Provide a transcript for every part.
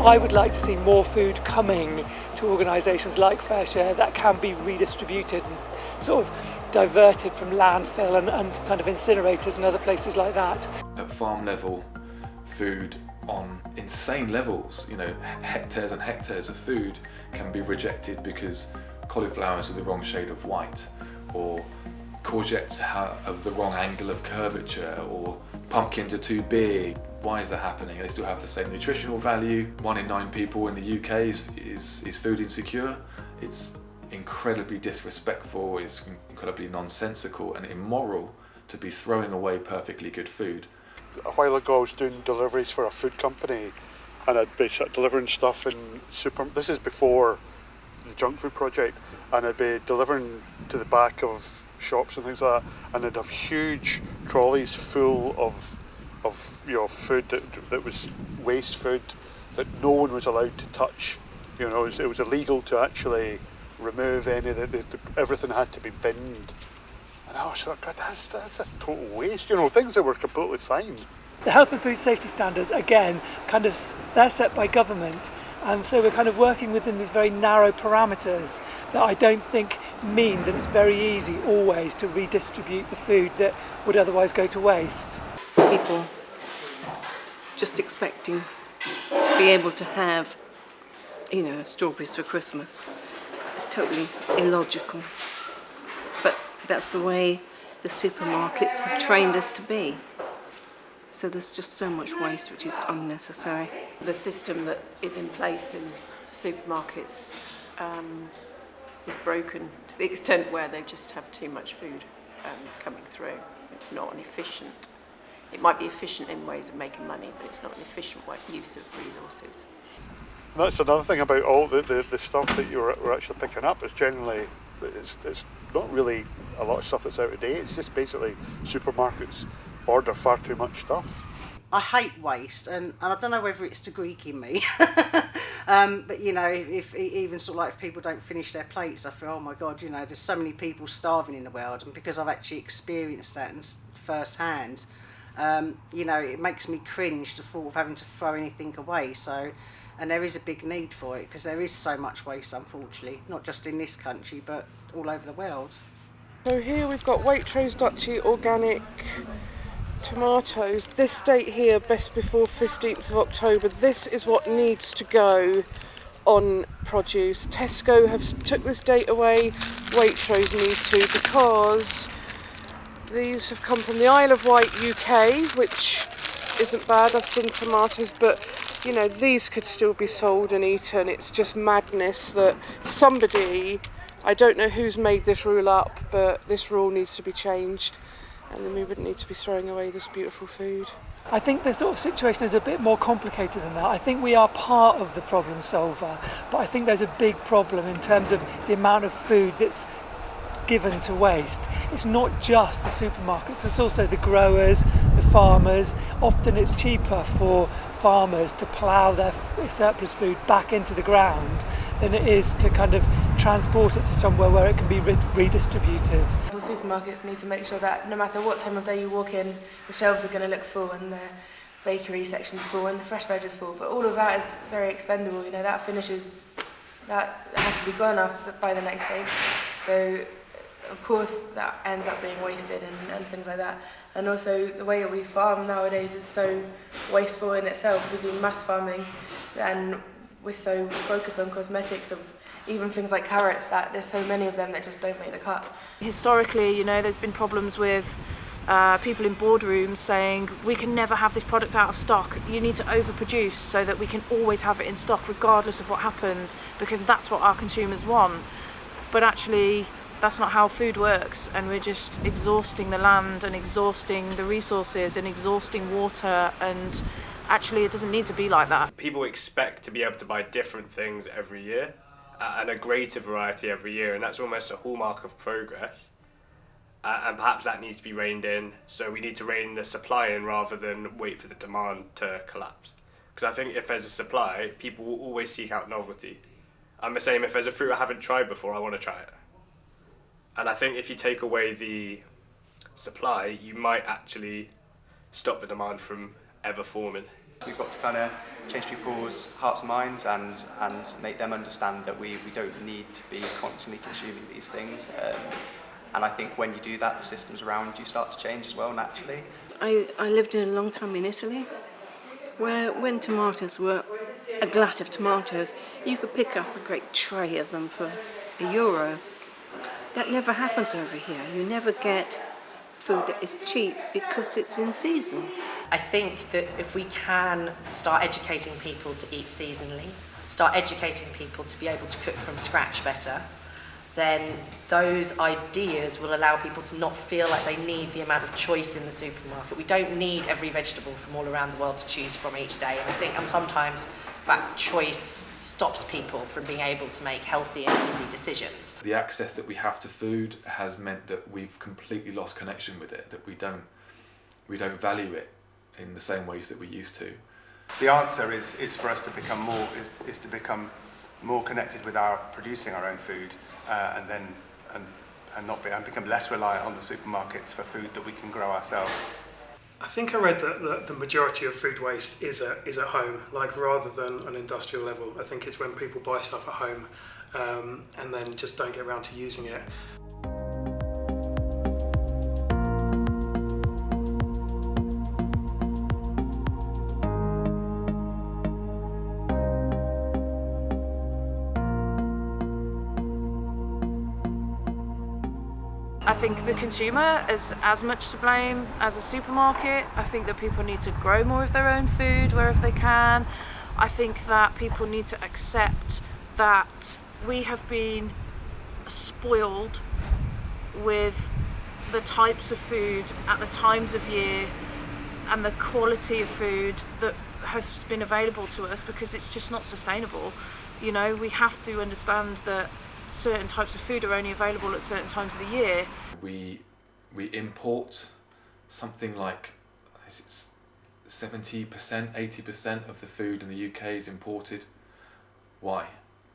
I would like to see more food coming to organisations like FareShare that can be redistributed and sort of diverted from landfill and kind of incinerators and other places like that. At farm level, food on insane levels, hectares and hectares of food can be rejected because cauliflowers are the wrong shade of white, or courgettes have the wrong angle of curvature, or pumpkins are too big. Why is that happening? They still have the same nutritional value. 1 in 9 people in the UK is food insecure. It's incredibly disrespectful, it's incredibly nonsensical and immoral to be throwing away perfectly good food. A while ago I was doing deliveries for a food company, and I'd be delivering stuff in this is before the junk food project, and I'd be delivering to the back of shops and things like that, and I'd have huge trolleys full of food that was waste food that no one was allowed to touch. It was illegal to actually remove any of everything had to be binned. And I was like, God, that's a total waste. Things that were completely fine. The health and food safety standards, again, they're set by government. And so we're kind of working within these very narrow parameters that I don't think mean that it's very easy always to redistribute the food that would otherwise go to waste. People just expecting to be able to have, strawberries for Christmas. It's totally illogical. But that's the way the supermarkets have trained us to be. So there's just so much waste which is unnecessary. The system that is in place in supermarkets is broken to the extent where they just have too much food coming through. It's not an efficient. It might be efficient in ways of making money, but it's not an efficient use of resources. And that's another thing about all the stuff that we're actually picking up is generally, it's not really a lot of stuff that's out of date. It's just basically supermarkets order far too much stuff. I hate waste, and I don't know whether it's the Greek in me, but if even if people don't finish their plates, I feel, oh my God, there's so many people starving in the world, and because I've actually experienced that firsthand, it makes me cringe the thought of having to throw anything away. So, and there is a big need for it because there is so much waste, unfortunately, not just in this country but all over the world. So here we've got Waitrose Duchy organic tomatoes. This date here, best before 15th of October. This is what needs to go on produce. Tesco have took this date away. Waitrose need to, because these have come from the Isle of Wight, UK, which isn't bad. I've seen tomatoes, but these could still be sold and eaten. It's just madness that somebody, I don't know who's made this rule up, but this rule needs to be changed, and then we wouldn't need to be throwing away this beautiful food. I think the sort of situation is a bit more complicated than that. I think we are part of the problem solver, but I think there's a big problem in terms of the amount of food that's given to waste. It's not just the supermarkets, it's also the growers, the farmers. Often it's cheaper for farmers to plough their surplus food back into the ground than it is to kind of transport it to somewhere where it can be redistributed. Supermarkets need to make sure that no matter what time of day you walk in, the shelves are going to look full and the bakery section's full and the fresh veg is full, but all of that is very expendable. That has to be gone by the next day. So of course that ends up being wasted and things like that. And also the way that we farm nowadays is so wasteful in itself. We do mass farming and we're so focused on cosmetics of even things like carrots that there's so many of them that just don't make the cut. Historically, there's been problems with people in boardrooms saying we can never have this product out of stock. You need to overproduce so that we can always have it in stock regardless of what happens, because that's what our consumers want. But actually, that's not how food works, and we're just exhausting the land and exhausting the resources and exhausting water, and actually it doesn't need to be like that. People expect to be able to buy different things every year and a greater variety every year, and that's almost a hallmark of progress. And perhaps that needs to be reined in, so we need to rein the supply in rather than wait for the demand to collapse. Because I think if there's a supply, people will always seek out novelty. I'm the same, if there's a fruit I haven't tried before, I want to try it. And I think if you take away the supply, you might actually stop the demand from ever forming. We've got to kind of change people's hearts and minds and make them understand that we don't need to be constantly consuming these things. And I think when you do that, the systems around you start to change as well, naturally. I lived in a long time in Italy, where when tomatoes were a glut of tomatoes, you could pick up a great tray of them for €1. That never happens over here. You never get food that is cheap because it's in season. I think that if we can start educating people to eat seasonally, start educating people to be able to cook from scratch better, then those ideas will allow people to not feel like they need the amount of choice in the supermarket. We don't need every vegetable from all around the world to choose from each day. And I think sometimes that choice stops people from being able to make healthy and easy decisions. The access that we have to food has meant that we've completely lost connection with it, that we don't value it in the same ways that we used to. The answer is for us to become more connected with producing our own food, and become less reliant on the supermarkets for food that we can grow ourselves. I think I read that the majority of food waste is at home, like rather than an industrial level. I think it's when people buy stuff at home and then just don't get around to using it. I think the consumer is as much to blame as a supermarket. I think that people need to grow more of their own food wherever they can. I think that people need to accept that we have been spoiled with the types of food at the times of year and the quality of food that has been available to us, because it's just not sustainable. You know, we have to understand that certain types of food are only available at certain times of the year. We import something like 70%, 80% of the food in the UK is imported. Why?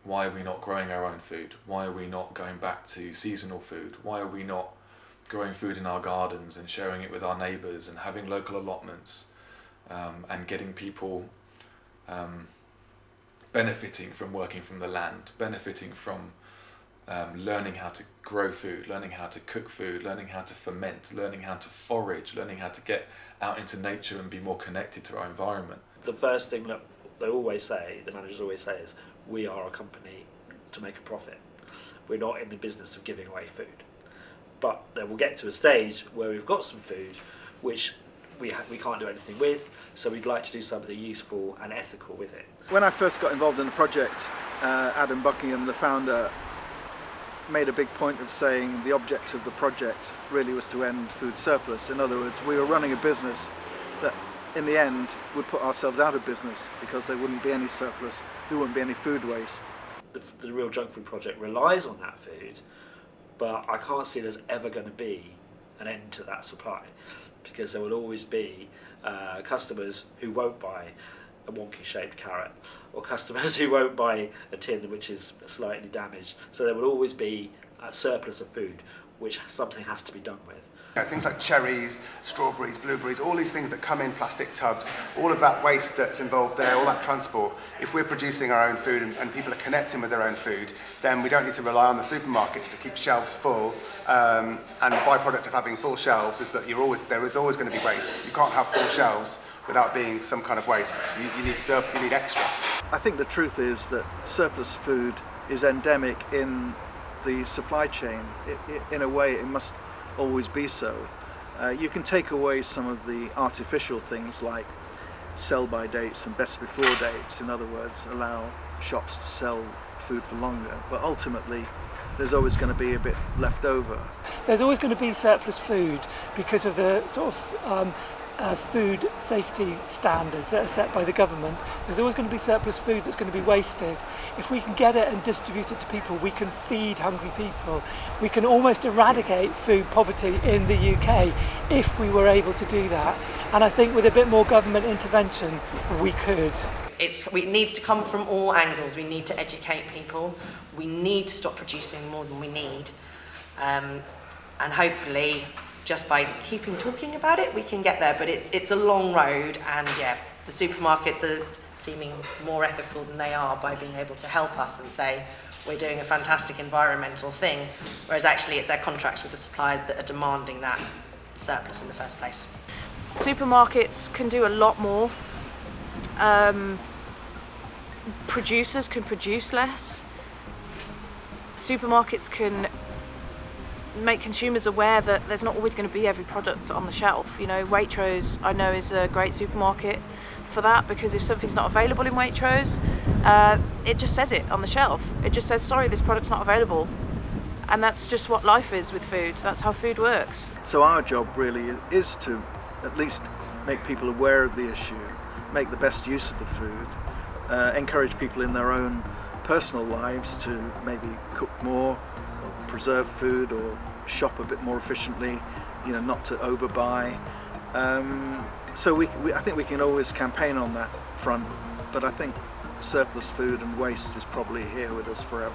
Why are we not growing our own food? Why are we not going back to seasonal food? Why are we not growing food in our gardens and sharing it with our neighbours and having local allotments and getting people benefiting from working from the land, benefiting from learning how to grow food, learning how to cook food, learning how to ferment, learning how to forage, learning how to get out into nature and be more connected to our environment. The first thing that they always say, the managers always say, is we are a company to make a profit. We're not in the business of giving away food. But then we'll get to a stage where we've got some food which we can't do anything with, so we'd like to do something useful and ethical with it. When I first got involved in the project, Adam Buckingham, the founder, made a big point of saying the object of the project really was to end food surplus. In other words, we were running a business that in the end would put ourselves out of business because there wouldn't be any surplus, there wouldn't be any food waste. The Real Junk Food Project relies on that food, but I can't see there's ever going to be an end to that supply, because there will always be customers who won't buy a wonky shaped carrot, or customers who won't buy a tin which is slightly damaged. So there will always be a surplus of food which something has to be done with. You know, things like cherries, strawberries, blueberries, all these things that come in plastic tubs, all of that waste that's involved there, all that transport, if we're producing our own food and people are connecting with their own food, then we don't need to rely on the supermarkets to keep shelves full. And the byproduct of having full shelves is that there is always going to be waste. You can't have full shelves without being some kind of waste. You need extra. I think the truth is that surplus food is endemic in the supply chain. In a way, it must always be so. You can take away some of the artificial things like sell-by dates and best before dates. In other words, allow shops to sell food for longer. But ultimately, there's always going to be a bit left over. There's always going to be surplus food because of the sort of food safety standards that are set by the government. There's always going to be surplus food that's going to be wasted. If we can get it and distribute it to people, we can feed hungry people. We can almost eradicate food poverty in the UK if we were able to do that. And I think with a bit more government intervention, we could. It needs to come from all angles. We need to educate people. We need to stop producing more than we need. And hopefully, just by keeping talking about it, we can get there. But it's a long road, and yeah, the supermarkets are seeming more ethical than they are by being able to help us and say, we're doing a fantastic environmental thing, whereas actually it's their contracts with the suppliers that are demanding that surplus in the first place. Supermarkets can do a lot more. Producers can produce less. Supermarkets can make consumers aware that there's not always going to be every product on the shelf. You know, Waitrose, I know, is a great supermarket for that, because if something's not available in Waitrose, it just says it on the shelf. It just says, sorry, this product's not available. And that's just what life is with food. That's how food works. So our job really is to at least make people aware of the issue, make the best use of the food, encourage people in their own personal lives to maybe cook more, or preserve food, or shop a bit more efficiently, you know, not to overbuy. So I think we can always campaign on that front, but I think surplus food and waste is probably here with us forever.